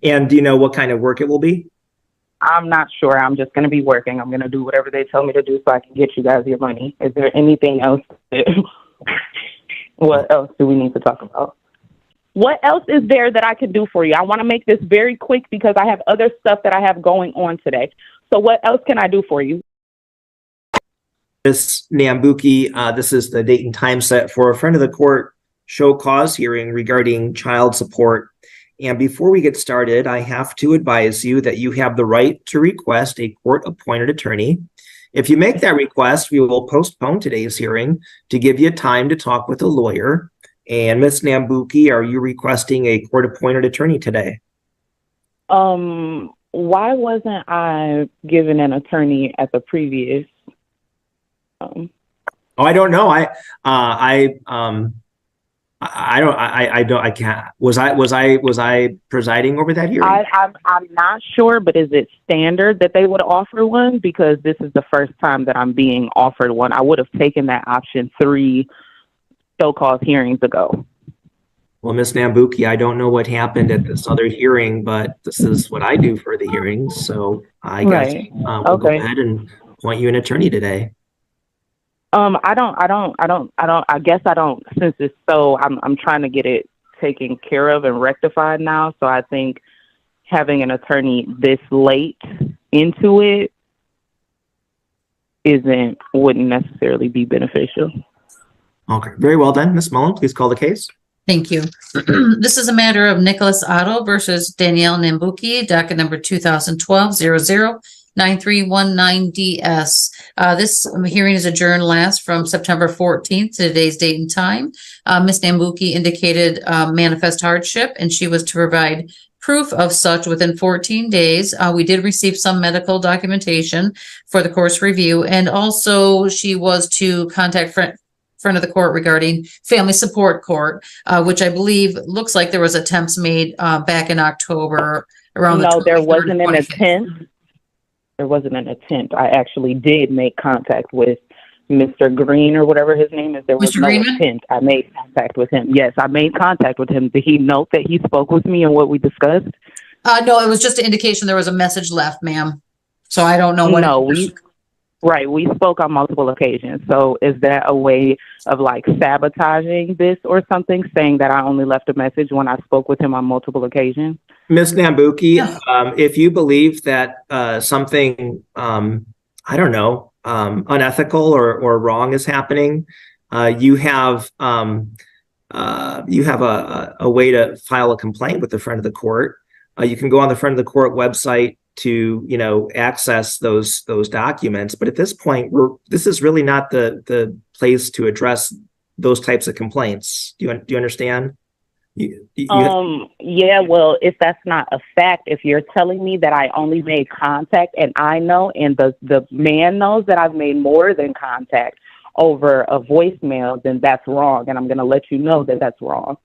And do you know what kind of work it will be? I'm not sure. I'm just going to be working. I'm going to do whatever they tell me to do so I can get you guys your money. Is there anything else? What else do we need to talk about? What else is there that I can do for you? I want to make this very quick because I have other stuff that I have going on today. So what else can I do for you? Ms. Nambuki, this is the date and time set for a friend of the court show cause hearing regarding child support. And before we get started, I have to advise you that you have the right to request a court-appointed attorney. If you make that request, we will postpone today's hearing to give you time to talk with a lawyer. And Ms. Nambuki, are you requesting a court-appointed attorney today? Why wasn't I given an attorney at the previous? Oh, I don't know. I can't. Was I presiding over that hearing? I'm not sure, but is it standard that they would offer one? Because this is the first time that I'm being offered one. I would have taken that option 3 so-called hearings ago. Well, Ms. Nambuki, I don't know what happened at this other hearing, but this is what I do for the hearings. So I guess Right. we'll go Okay. ahead and appoint you an attorney today. I guess I don't, since it's so, I'm trying to get it taken care of and rectified now. So I think having an attorney this late into it wouldn't necessarily be beneficial. Okay, very well then. Ms. Mullen, please call the case. Thank you. This is a matter of Nicholas Otto versus Danielle Nambuki, docket number 2012-00-9319DS. This hearing is adjourned last from September 14th to today's date and time. Ms. Nambuki indicated manifest hardship, and she was to provide proof of such within 14 days. We did receive some medical documentation for the course review, and also she was to contact friend of the court regarding family support court, which I believe looks like there was attempts made back in October around the 23rd, there wasn't an 25th. attempt. There wasn't an attempt. I actually did make contact with Mr. Green or whatever his name is. There was Mr. no Greenman? attempt. I made contact with him. Yes, I made contact with him. Did he note that he spoke with me and what we discussed? No, it was just an indication there was a message left, ma'am. So I don't know what. No, we spoke on multiple occasions. So is that a way of like sabotaging this or something, saying that I only left a message when I spoke with him on multiple occasions? Ms. Nambuki, Yeah. If you believe that something, I don't know, unethical or wrong is happening, you have a way to file a complaint with the friend of the court. You can go on the friend of the court website to access those documents. But at this point, this is really not the place to address those types of complaints. Do you understand? Yeah, well, if that's not a fact, if you're telling me that I only made contact and I know, and the man knows that I've made more than contact over a voicemail, then that's wrong. And I'm going to let you know that that's wrong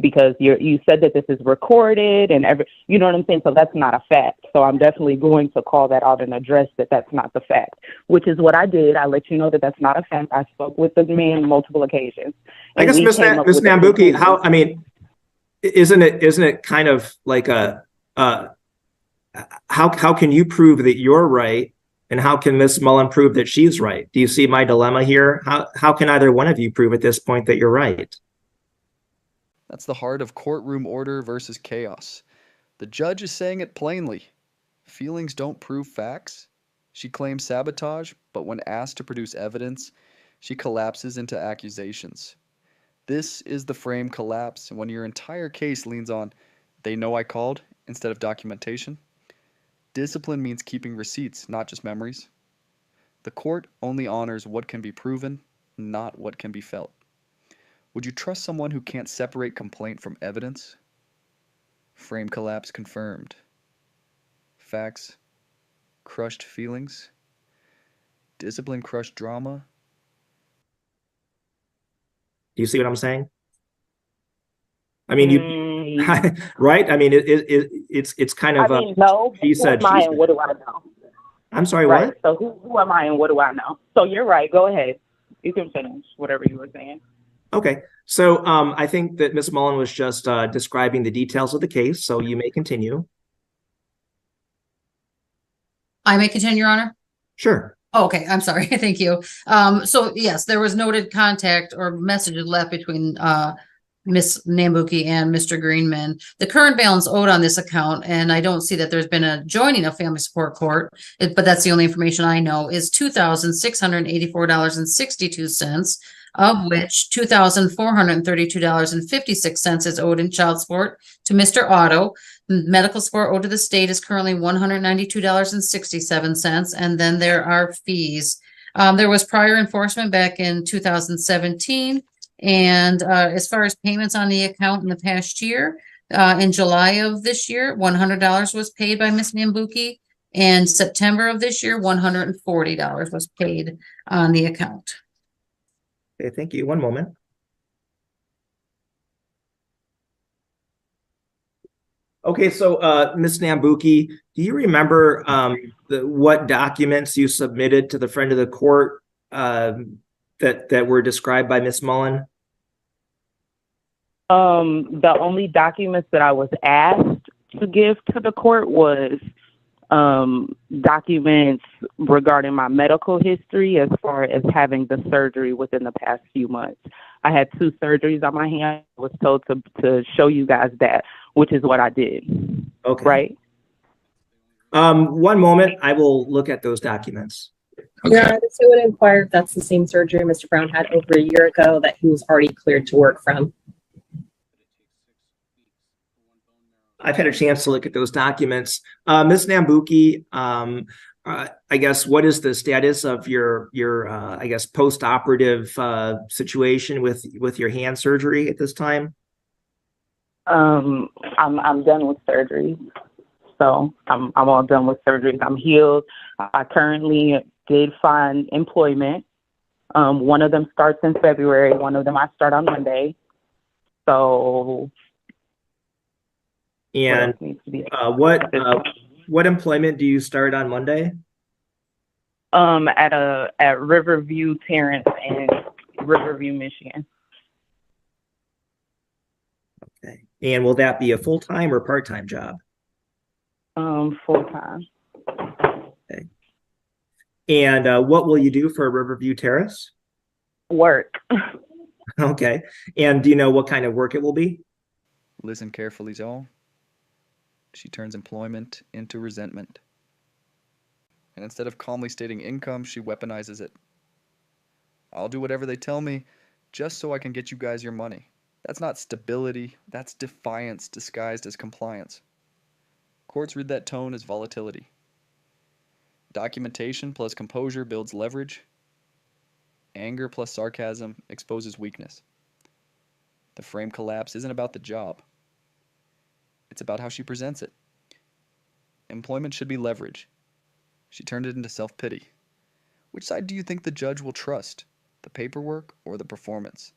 because you said that this is recorded and you know what I'm saying? So that's not a fact. So I'm definitely going to call that out and address that that's not the fact, which is what I did. I let you know that that's not a fact. I spoke with the man on multiple occasions. I guess, Ms. Nambuki, isn't it kind of like how can you prove that you're right, and how can Ms. Mullen prove that she's right? Do you see my dilemma here? How can either one of you prove at this point that you're right? That's the heart of courtroom order versus chaos. The judge is saying it plainly. Feelings don't prove facts. She claims sabotage, but when asked to produce evidence, she collapses into accusations. This is the frame collapse when your entire case leans on, they know I called, instead of documentation. Discipline means keeping receipts, not just memories. The court only honors what can be proven, not what can be felt. Would you trust someone who can't separate complaint from evidence? Frame collapse confirmed. Facts, crushed feelings. Discipline crushed drama. Do you see what I'm saying? I mean, you right? I mean, it's kind of. No. She said. She said. What do I know? I'm sorry. Right. What? So who am I and what do I know? So you're right. Go ahead. You can finish whatever you were saying. Okay. So I think that Ms. Mullen was just describing the details of the case. So you may continue. I may continue, Your Honor? Sure. Oh, okay, I'm sorry. Thank you. So yes, there was noted contact or messages left between Miss Nambuki and Mr. Greenman. The current balance owed on this account, and I don't see that there's been a joining of family support court, but that's the only information I know, is $2,684.62, of which $2,432.56 is owed in child support to Mr. Otto. Medical support owed to the state is currently $192.67, and then there are fees. There was prior enforcement back in 2017. And as far as payments on the account in the past year, in July of this year, $100 was paid by Miss Nambuki. And September of this year, $140 was paid on the account. Okay, thank you. One moment. Okay, so Ms. Nambuki, do you remember what documents you submitted to the friend of the court that were described by Ms. Mullen? The only documents that I was asked to give to the court was documents regarding my medical history as far as having the surgery within the past few months. I had 2 surgeries on my hand. I was told to show you guys that, which is what I did. Okay. Right? One moment. I will look at those documents. Okay. Yeah, so would inquire if that's the same surgery Mr. Brown had over a year ago that he was already cleared to work from. I've had a chance to look at those documents. Ms. Nambuki, I guess, what is the status of your I guess, post-operative situation with your hand surgery at this time? I'm done with surgery. So I'm all done with surgeries. I'm healed. I currently did find employment. One of them starts in February. One of them I start on Monday. So. And what employment do you start on Monday? At Riverview Terrace in Riverview, Michigan. Okay. And will that be a full-time or part-time job? Full-time. Okay. And what will you do for Riverview Terrace? Work. Okay. And do you know what kind of work it will be? Listen carefully, y'all. She turns employment into resentment. And instead of calmly stating income, she weaponizes it. I'll do whatever they tell me just so I can get you guys your money. That's not stability, that's defiance disguised as compliance. Courts read that tone as volatility. Documentation plus composure builds leverage. Anger plus sarcasm exposes weakness. The frame collapse isn't about the job. It's about how she presents it. Employment should be leverage. She turned it into self-pity. Which side do you think the judge will trust? The paperwork or the performance?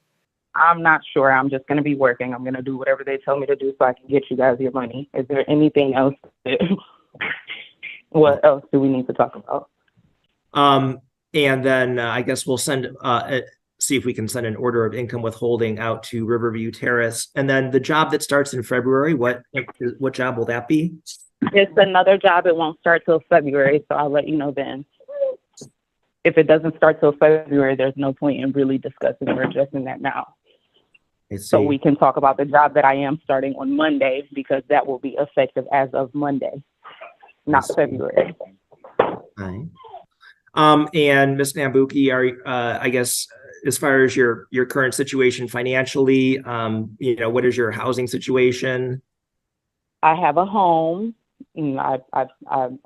I'm not sure. I'm just going to be working. I'm going to do whatever they tell me to do so I can get you guys your money. Is there anything else? What else do we need to talk about? And then I guess we'll send see if we can send an order of income withholding out to Riverview Terrace. And then the job that starts in February, what job will that be? It's another job. It won't start till February, so I'll let you know then. If it doesn't start till February, there's no point in really discussing or addressing that now. So we can talk about the job that I am starting on Monday, because that will be effective as of Monday, not February. All right. And Ms. Nambuki, I guess, as far as your current situation financially, what is your housing situation? I have a home. I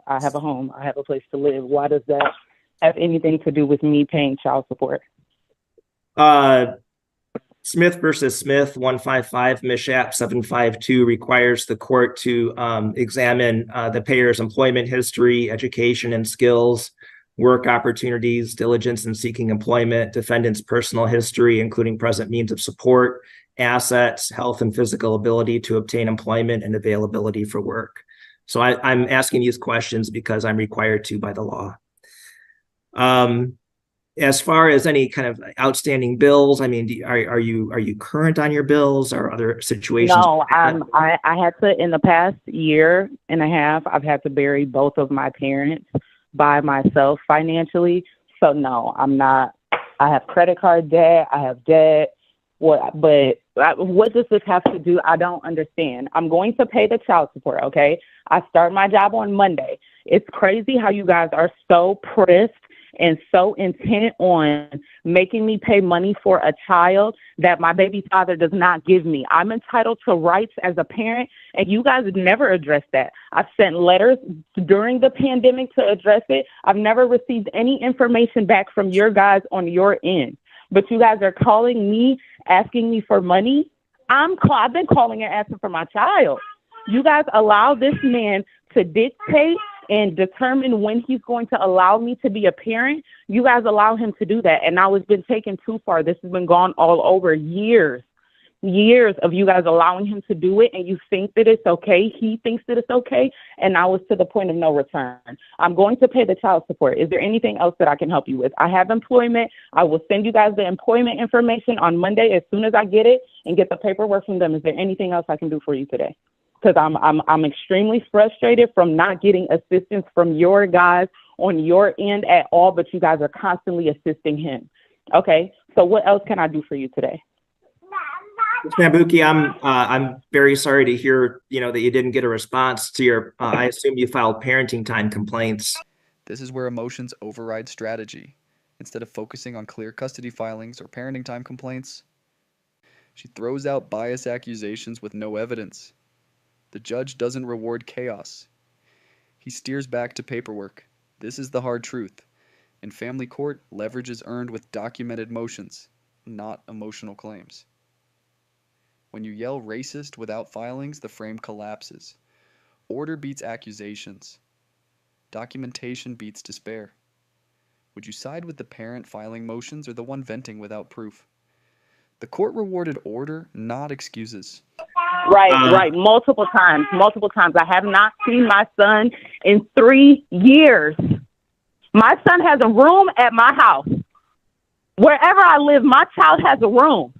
have a home. I have a place to live. Why does that have anything to do with me paying child support? Smith versus Smith 155 Mishap 752 requires the court to examine the payer's employment history, education and skills, work opportunities, diligence in seeking employment, defendant's personal history, including present means of support, assets, health and physical ability to obtain employment, and availability for work. So I'm asking these questions because I'm required to by the law. As far as any kind of outstanding bills, I mean, are you current on your bills or other situations? No, I had to, in the past year and a half, I've had to bury both of my parents. by myself financially. So no, I'm not. I have credit card debt. I have debt. What does this have to do? I don't understand. I'm going to pay the child support, okay? I start my job on Monday. It's crazy how you guys are so pressed and so intent on making me pay money for a child that my baby father does not give me. I'm entitled to rights as a parent, and you guys never address that. I've sent letters during the pandemic to address it. I've never received any information back from your guys on your end. But you guys are calling me, asking me for money. I've been calling and asking for my child. You guys allow this man to dictate and determine when he's going to allow me to be a parent. You guys allow him to do that. And now it's been taken too far. This has been gone all over years of you guys allowing him to do it. And you think that it's okay. He thinks that it's okay. And now it's to the point of no return. I'm going to pay the child support. Is there anything else that I can help you with? I have employment. I will send you guys the employment information on Monday as soon as I get it and get the paperwork from them. Is there anything else I can do for you today? Because I'm extremely frustrated from not getting assistance from your guys on your end at all, but you guys are constantly assisting him. Okay, so what else can I do for you today? Ms. Nambuki, I'm very sorry to hear, that you didn't get a response to your, I assume you filed parenting time complaints. This is where emotions override strategy. Instead of focusing on clear custody filings or parenting time complaints, she throws out bias accusations with no evidence. The judge doesn't reward chaos. He steers back to paperwork. This is the hard truth. In family court, leverage is earned with documented motions, not emotional claims. When you yell racist without filings, the frame collapses. Order beats accusations. Documentation beats despair. Would you side with the parent filing motions or the one venting without proof? The court rewarded order, not excuses. Right. Multiple times. I have not seen my son in 3 years. My son has a room at my house. Wherever I live, my child has a room.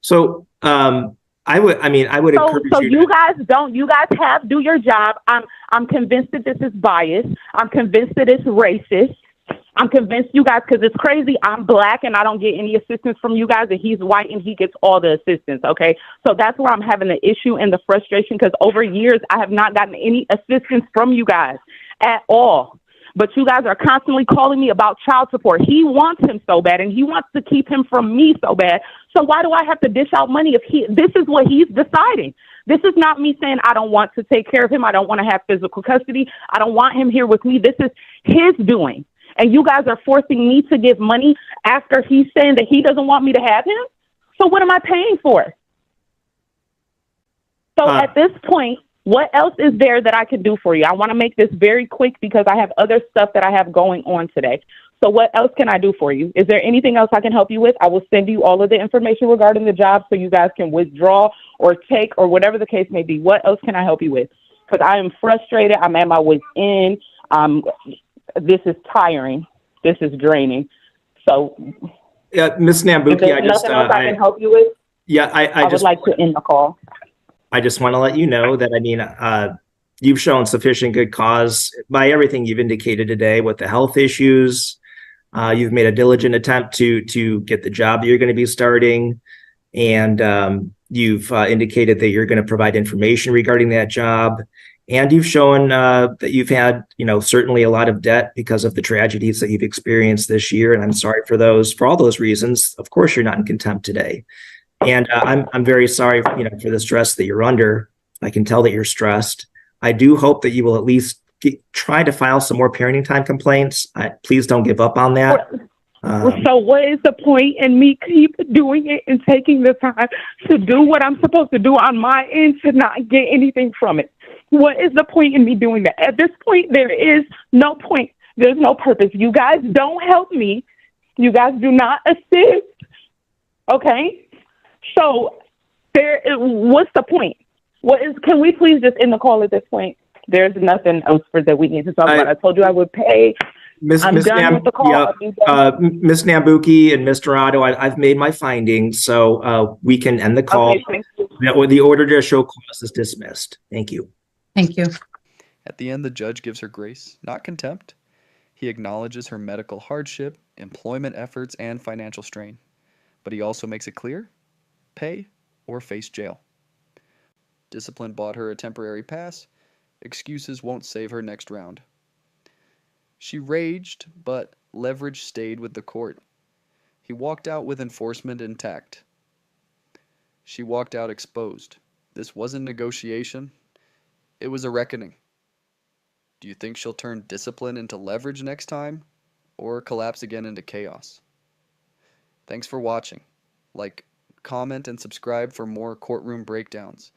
So, I would encourage you. So you guys do your job. I'm convinced that this is biased. I'm convinced that it's racist. I'm convinced you guys, because it's crazy. I'm black and I don't get any assistance from you guys, and he's white and he gets all the assistance. Okay. So that's where I'm having the issue and the frustration, because over years I have not gotten any assistance from you guys at all. But you guys are constantly calling me about child support. He wants him so bad, and he wants to keep him from me so bad. So why do I have to dish out money if this is what he's deciding? This is not me saying I don't want to take care of him. I don't want to have physical custody. I don't want him here with me. This is his doing. And you guys are forcing me to give money after he's saying that he doesn't want me to have him? So what am I paying for? So at this point, what else is there that I can do for you? I want to make this very quick because I have other stuff that I have going on today. So what else can I do for you? Is there anything else I can help you with? I will send you all of the information regarding the job so you guys can withdraw or take or whatever the case may be. What else can I help you with? Because I am frustrated. I'm at my wit's end. This is tiring. This is draining. So, yeah, Ms. Nambuki, I can help you with. Yeah, I would like to end the call. I just want to let you know that, you've shown sufficient good cause by everything you've indicated today with the health issues. You've made a diligent attempt to get the job that you're going to be starting. And you've indicated that you're going to provide information regarding that job. And you've shown that you've had, certainly a lot of debt because of the tragedies that you've experienced this year. And I'm sorry for all those reasons. Of course, you're not in contempt today. And I'm very sorry, for the stress that you're under. I can tell that you're stressed. I do hope that you will at least try to file some more parenting time complaints. Please don't give up on that. So what is the point in me keep doing it and taking the time to do what I'm supposed to do on my end to not get anything from it? What is the point in me doing that? At this point, there is no point. There's no purpose. You guys don't help me. You guys do not assist. Okay? So what's the point? Can we please just end the call at this point? There's nothing else that we need to talk about. I told you I would pay. I'm done with the call. Yeah, Ms. Nambuki and Mr. Otto, I've made my findings, so we can end the call. Okay, thank you. The order to show cause is dismissed. Thank you. Thank you. At the end, the judge gives her grace, not contempt. He acknowledges her medical hardship, employment efforts, and financial strain. But he also makes it clear, pay or face jail. Discipline bought her a temporary pass. Excuses won't save her next round. She raged, but leverage stayed with the court. He walked out with enforcement intact. She walked out exposed. This wasn't negotiation. It was a reckoning. Do you think she'll turn discipline into leverage next time, or collapse again into chaos? Thanks for watching. Like, comment, and subscribe for more courtroom breakdowns.